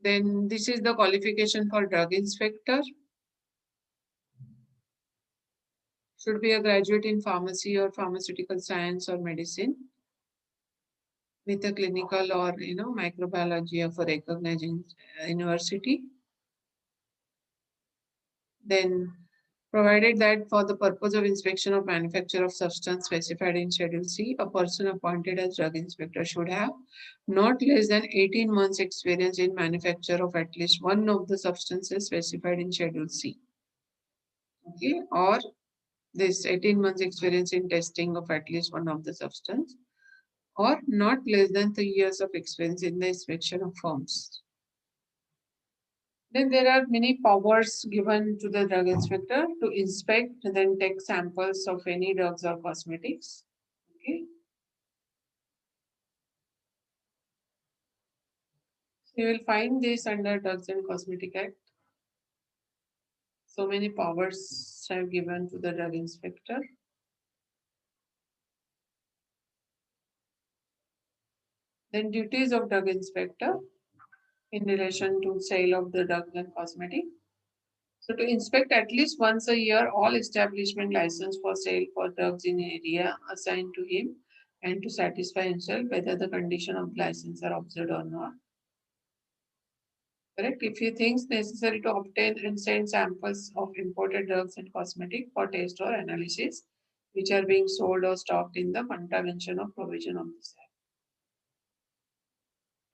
Then this is the qualification for drug inspector. Should be a graduate in pharmacy or pharmaceutical science or medicine with a clinical or microbiology of a recognized university. Then provided that for the purpose of inspection of manufacture of substance specified in Schedule C, a person appointed as drug inspector should have not less than 18 months experience in manufacture of at least one of the substances specified in Schedule C. Okay, or this 18 months experience in testing of at least one of the substance, or not less than 3 years of experience in the inspection of firms. Then there are many powers given to the drug inspector to inspect and then take samples of any drugs or cosmetics. Okay. So you will find this under Drugs and Cosmetic Act. So many powers are given to the drug inspector. Then duties of drug inspector in relation to sale of the drugs and cosmetic. So to inspect at least once a year all establishment license for sale for drugs in area assigned to him and to satisfy himself whether the condition of license are observed or not. Correct? If he thinks necessary to obtain and send samples of imported drugs and cosmetic for test or analysis, which are being sold or stocked in the contravention of provision of this act.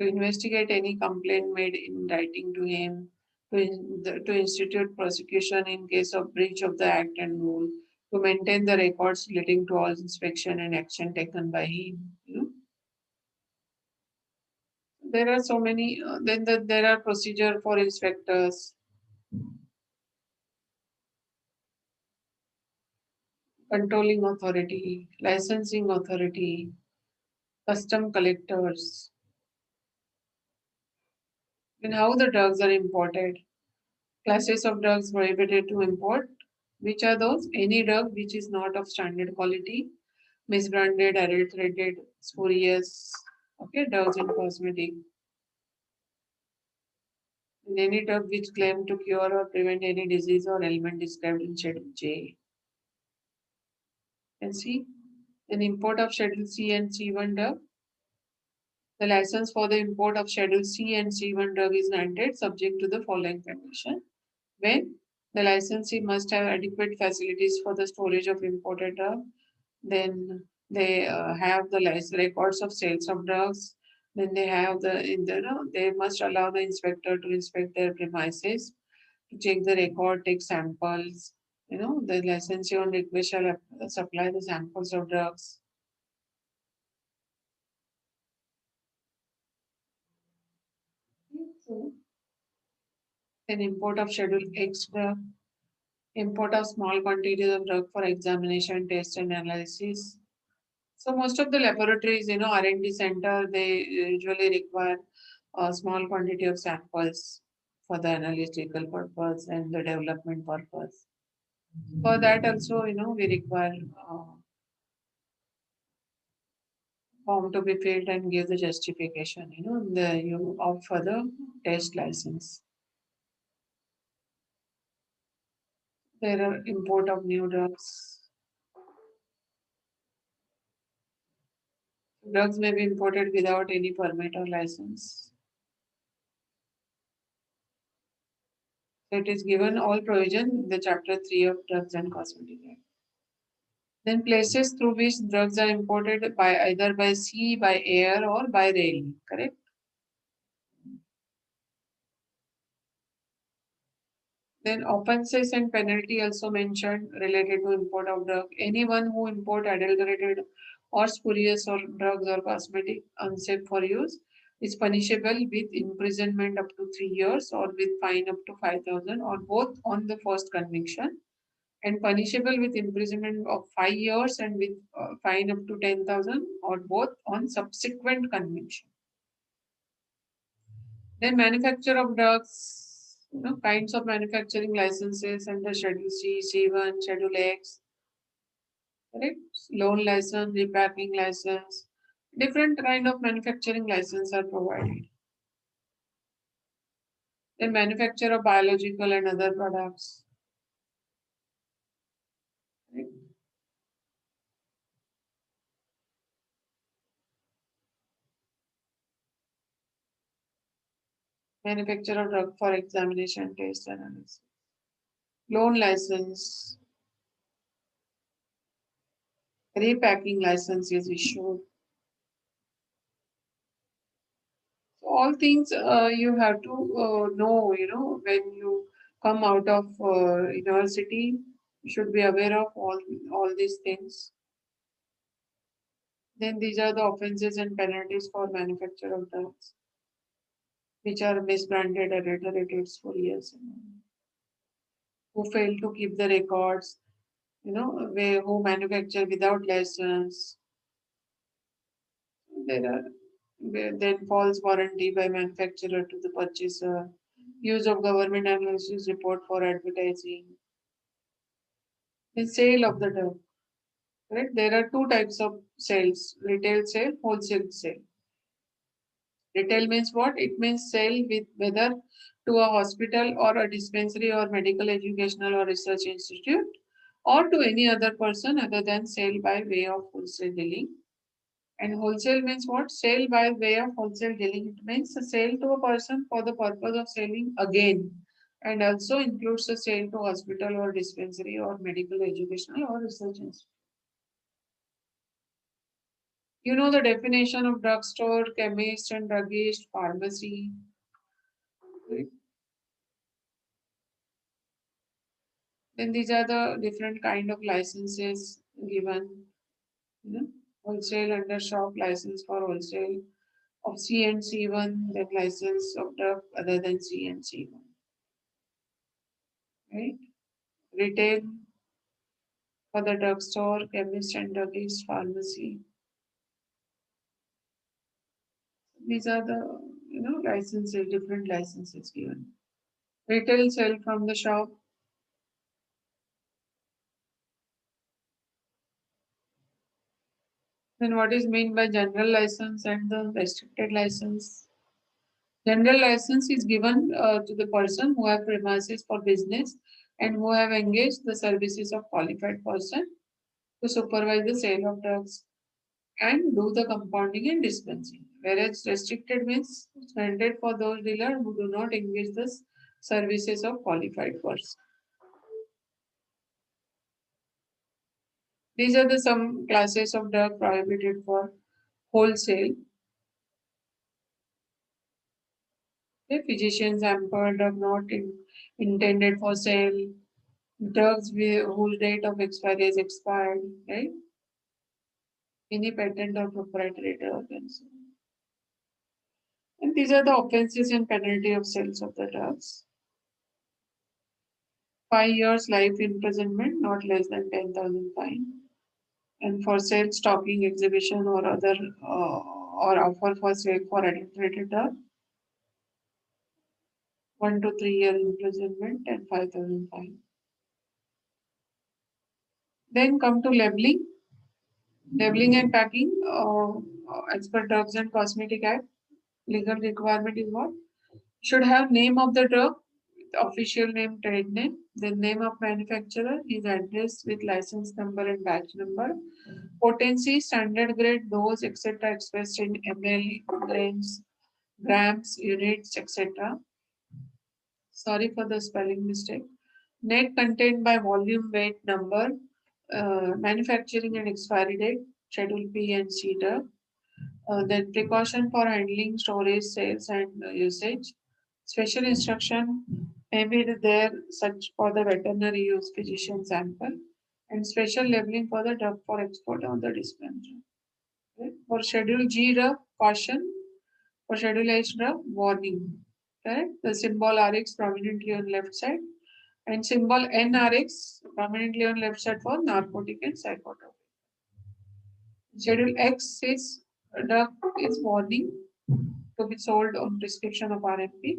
To investigate any complaint made in writing to him, to institute prosecution in case of breach of the act and rule, to maintain the records leading to all inspection and action taken by him. There are so many, there are procedure for inspectors, controlling authority, licensing authority, custom collectors, and how the drugs are imported. Classes of drugs prohibited to import. Which are those? Any drug which is not of standard quality, misbranded, adulterated, spurious, okay, drugs and cosmetic. And any drug which claim to cure or prevent any disease or ailment described in Schedule J. And see, an import of Schedule C and C1 drug. The license for the import of Schedule C and C1 drug is granted subject to the following condition. When the licensee must have adequate facilities for the storage of imported drug, then They have the records of sales of drugs. Then they have they must allow the inspector to inspect their premises, to check the record, take samples. The licensee on request shall supply the samples of drugs. So, then import of Schedule X drug, import of small quantities of drug for examination, test, and analysis. So most of the laboratories, R&D center, they usually require a small quantity of samples for the analytical purpose and the development purpose. For that also, we require form to be filled and give the justification, the you opt for the test license. There are import of new drugs. Drugs may be imported without any permit or license. So it is given all provision in the chapter 3 of Drugs and Cosmetic Act. Then places through which drugs are imported by either by sea, by air, or by rail. Correct? Then offences and penalty also mentioned related to import of drug. Anyone who import adulterated or spurious or drugs or cosmetic unsafe for use is punishable with imprisonment up to 3 years or with fine up to 5,000 or both on the first conviction, and punishable with imprisonment of 5 years and with fine up to 10,000 or both on subsequent conviction. Then manufacture of drugs, kinds of manufacturing licenses under Schedule C, C1, Schedule X, correct? Loan license, repacking license, different kind of manufacturing license are provided. Then manufacture of biological and other products. Right? Manufacture of drug for examination, test, analysis. Loan license, repacking license is issued. So all things you have to know, when you come out of university, you should be aware of all these things. Then these are the offenses and penalties for manufacture of drugs, which are misbranded, adulterated, spurious, who fail to keep the records, who manufacture without license. There are then false warranty by manufacturer to the purchaser, use of government analysis report for advertising, the sale of the drug. Right? There are two types of sales: retail sale, wholesale sale. Retail means what? It means sale with whether to a hospital or a dispensary or medical educational or research institute or to any other person other than sale by way of wholesale dealing. And wholesale means what? Sale by way of wholesale dealing. It means a sale to a person for the purpose of selling again, and also includes a sale to hospital or dispensary or medical educational or research institute. You know the definition of drugstore, chemist and druggist, pharmacy. Right? Then these are the different kind of licenses given. Wholesale under shop license for wholesale of C and C1, then license of drug other than C and C1. Right? Retail for the drugstore, chemist and druggist, pharmacy. These are the licenses, different licenses given. Retail sell from the shop. Then what is meant by general license and the restricted license? General license is given to the person who have premises for business and who have engaged the services of qualified person to supervise the sale of drugs and do the compounding and dispensing. Whereas restricted means it's granted for those dealers who do not engage the services of qualified person. These are the some classes of drug prohibited for wholesale. The physician sample drug not intended for sale, drugs whose date of expiry is expired, right? Any patent or proprietary drug and so on. And these are the offenses and penalty of sales of the drugs. 5 years life imprisonment, not less than 10,000 fine. And for sale, stocking, exhibition, or other or offer for sale for adulterated drug, 1 to 3 year imprisonment and 5,000 fine. Then come to labeling. Labeling and packing, as per Drugs and Cosmetic Act, legal requirement is what? Should have name of the drug, official name, trade name, then name of manufacturer, his address with license number and batch number, potency, standard grade, dose, etc. expressed in ml, grains, grams, units, etc. Sorry for the spelling mistake. Net content by volume, weight, number, manufacturing and expiry date, Schedule P and C drug. Then precaution for handling, storage, sales, and usage. Special instruction may be there such for the veterinary use physician sample and special labeling for the drug for export on the dispensary. Okay. For Schedule G drug, caution. For Schedule H drug, warning. Correct? The symbol RX prominently on left side and symbol NRX prominently on left side for narcotic and psychotropic. Schedule X is drug is warning to be sold on prescription of RMP.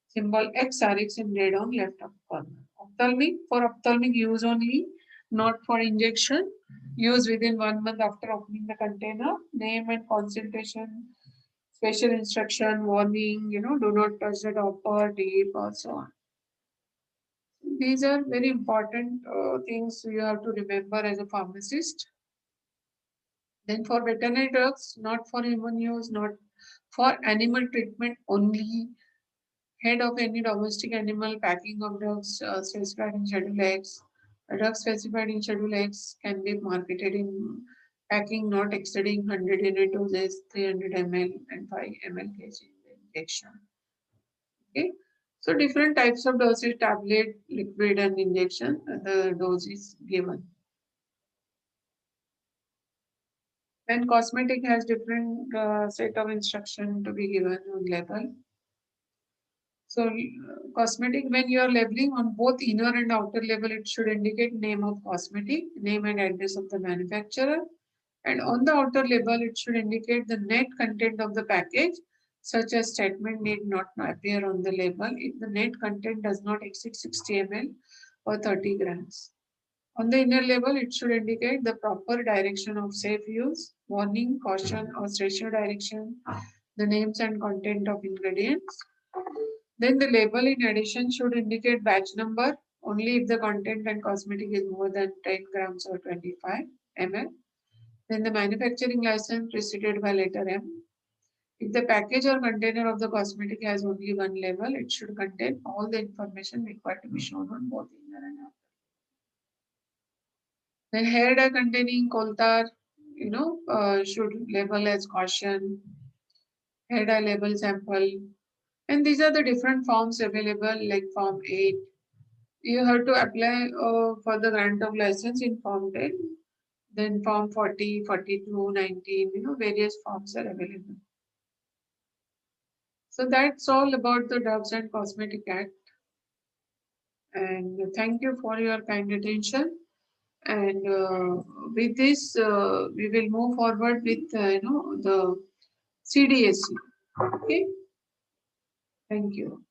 Symbol XRX in red on left of corner. Ophthalmic for ophthalmic use only, not for injection. Use within 1 month after opening the container. Name and concentration, special instruction, warning, do not touch the topper, tape, or so on. These are very important things you have to remember as a pharmacist. Then for veterinary drugs, not for human use, not for animal treatment only. Head of any domestic animal packing of drugs specified in Schedule X. Drugs specified in Schedule X can be marketed in packing not exceeding 100 unit doses, 300 ml and 5 ml kg injection. Okay. So different types of dosage, tablet, liquid and injection, the dose is given. Then cosmetic has different set of instruction to be given on label. So cosmetic, when you are labeling on both inner and outer label, it should indicate name of cosmetic, name and address of the manufacturer. And on the outer label, it should indicate the net content of the package. Such a statement need not appear on the label if the net content does not exceed 60 ml or 30 grams. On the inner label, it should indicate the proper direction of safe use, warning, caution, or ratio direction, the names and content of ingredients. Then the label in addition should indicate batch number only if the content and cosmetic is more than 10 grams or 25 ml. Then the manufacturing license preceded by letter M. If the package or container of the cosmetic has only one label, it should contain all the information required to be shown on both inner and outer. Then hair dye containing coal tar, should label as caution. Hair dye label sample. And these are the different forms available like Form 8. You have to apply for the grant of license in Form 10. Then Form 40, 42, 19, various forms are available. So that's all about the Drugs and Cosmetic Act. And thank you for your kind attention. And with this, we will move forward with, the CDSC. Okay. Thank you.